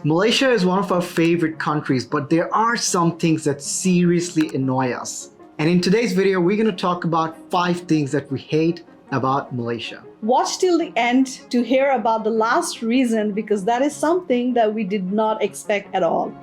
Malaysia is one of our favorite countries, but there are some things that seriously annoy us. And in today's video, we're going to talk about 5 things that we hate about Malaysia. Watch till the end to hear about the last reason, because that is something that we did not expect at all.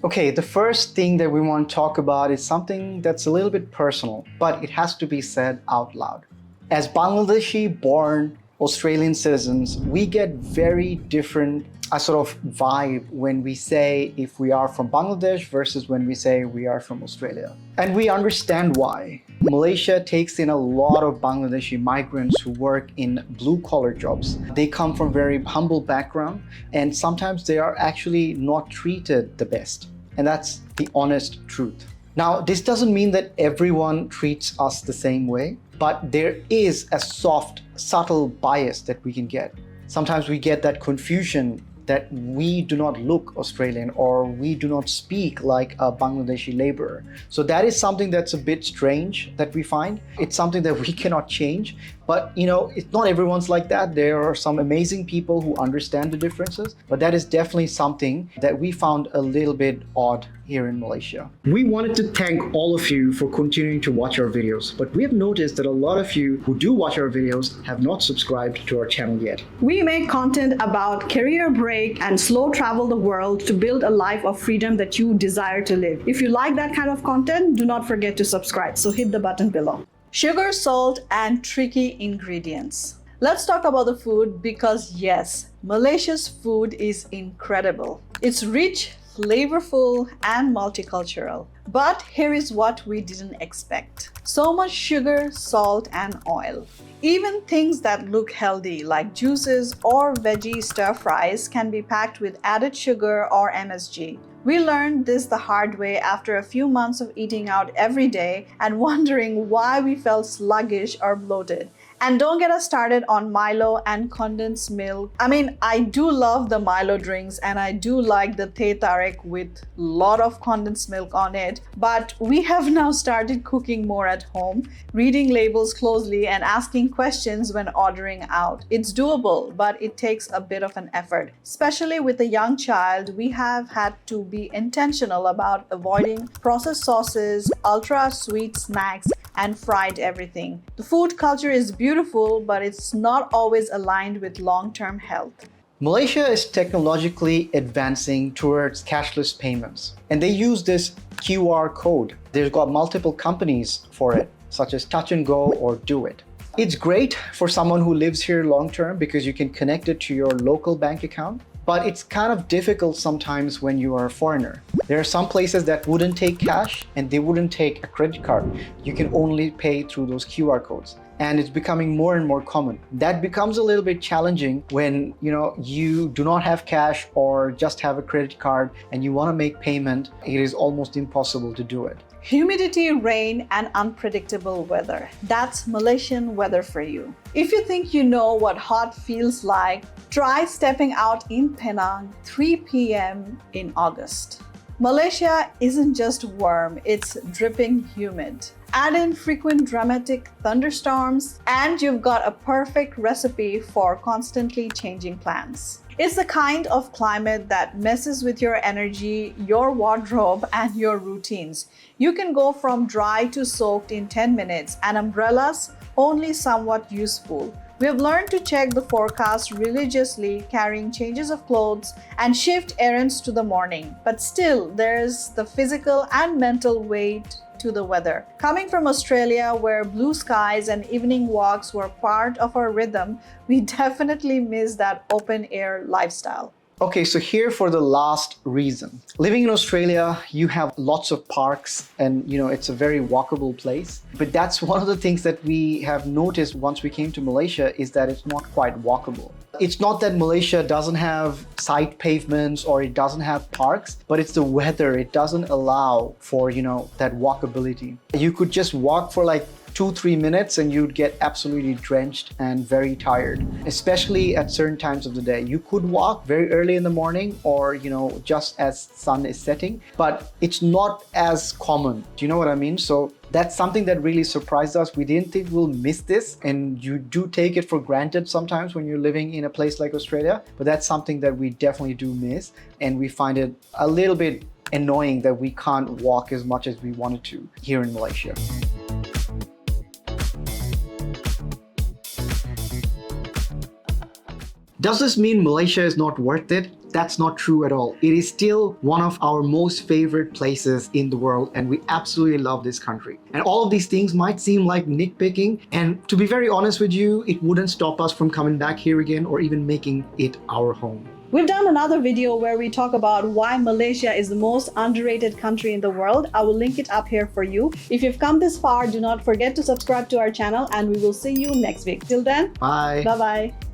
Okay, the first thing that we want to talk about is something that's a little bit personal, but it has to be said out loud. As Bangladeshi-born Australian citizens, we get very different sort of vibe when we say if we are from Bangladesh versus when we say we are from Australia. And we understand why. Malaysia takes in a lot of Bangladeshi migrants who work in blue-collar jobs. They come from very humble background, and sometimes they are actually not treated the best. And that's the honest truth. Now, this doesn't mean that everyone treats us the same way, but there is a soft, subtle bias that we can get. Sometimes we get that confusion that we do not look Australian or we do not speak like a Bangladeshi laborer. So that is something that's a bit strange that we find. It's something that we cannot change, but it's not everyone's like that. There are some amazing people who understand the differences, but that is definitely something that we found a little bit odd here in Malaysia. We wanted to thank all of you for continuing to watch our videos, but we have noticed that a lot of you who do watch our videos have not subscribed to our channel yet. We make content about career break and slow travel the world to build a life of freedom that you desire to live. If you like that kind of content, do not forget to subscribe, so hit the button below. Sugar, salt, and tricky ingredients. Let's talk about the food because yes, Malaysia's food is incredible. It's rich, flavorful, and multicultural. But here is what we didn't expect. So much sugar, salt, and oil. Even things that look healthy like juices or veggie stir fries can be packed with added sugar or MSG. We learned this the hard way after a few months of eating out every day and wondering why we felt sluggish or bloated. And don't get us started on Milo and condensed milk. I mean, I do love the Milo drinks and I do like the teh tarik with a lot of condensed milk on it. But we have now started cooking more at home, reading labels closely and asking questions when ordering out. It's doable, but it takes a bit of an effort. Especially with a young child, we have had to be intentional about avoiding processed sauces, ultra sweet snacks, and fried everything. The food culture is beautiful, but it's not always aligned with long-term health. Malaysia is technologically advancing towards cashless payments, and they use this QR code. They've got multiple companies for it, such as Touch and Go or Do It. It's great for someone who lives here long-term because you can connect it to your local bank account, but it's kind of difficult sometimes when you are a foreigner. There are some places that wouldn't take cash and they wouldn't take a credit card. You can only pay through those QR codes. And it's becoming more and more common. That becomes a little bit challenging when you do not have cash or just have a credit card and you want to make payment. It is almost impossible to do it. Humidity, rain, and unpredictable weather. That's Malaysian weather for you. If you think you know what hot feels like, try stepping out in Penang 3 p.m. in August. Malaysia isn't just warm, it's dripping humid. Add in frequent dramatic thunderstorms, and you've got a perfect recipe for constantly changing plans. It's the kind of climate that messes with your energy, your wardrobe, and your routines. You can go from dry to soaked in 10 minutes, and umbrellas only somewhat useful. We have learned to check the forecast religiously, carrying changes of clothes and shift errands to the morning. But still, there's the physical and mental weight to the weather. Coming from Australia, where blue skies and evening walks were part of our rhythm, we definitely miss that open air lifestyle. Okay, so here for the last reason. Living in Australia, you have lots of parks and it's a very walkable place. But that's one of the things that we have noticed once we came to Malaysia is that it's not quite walkable. It's not that Malaysia doesn't have side pavements or it doesn't have parks, but it's the weather. It doesn't allow for, that walkability. You could just walk for like 2-3 minutes and you'd get absolutely drenched and very tired, especially at certain times of the day. You could walk very early in the morning or, just as sun is setting, but it's not as common. Do you know what I mean? So that's something that really surprised us. We didn't think we'll miss this, and you do take it for granted sometimes when you're living in a place like Australia, but that's something that we definitely do miss, and we find it a little bit annoying that we can't walk as much as we wanted to here in Malaysia. Does this mean Malaysia is not worth it? That's not true at all. It is still one of our most favorite places in the world, and we absolutely love this country. And all of these things might seem like nitpicking, and to be very honest with you, it wouldn't stop us from coming back here again or even making it our home. We've done another video where we talk about why Malaysia is the most underrated country in the world. I will link it up here for you. If you've come this far, do not forget to subscribe to our channel, and we will see you next week. Till then, Bye. Bye-bye.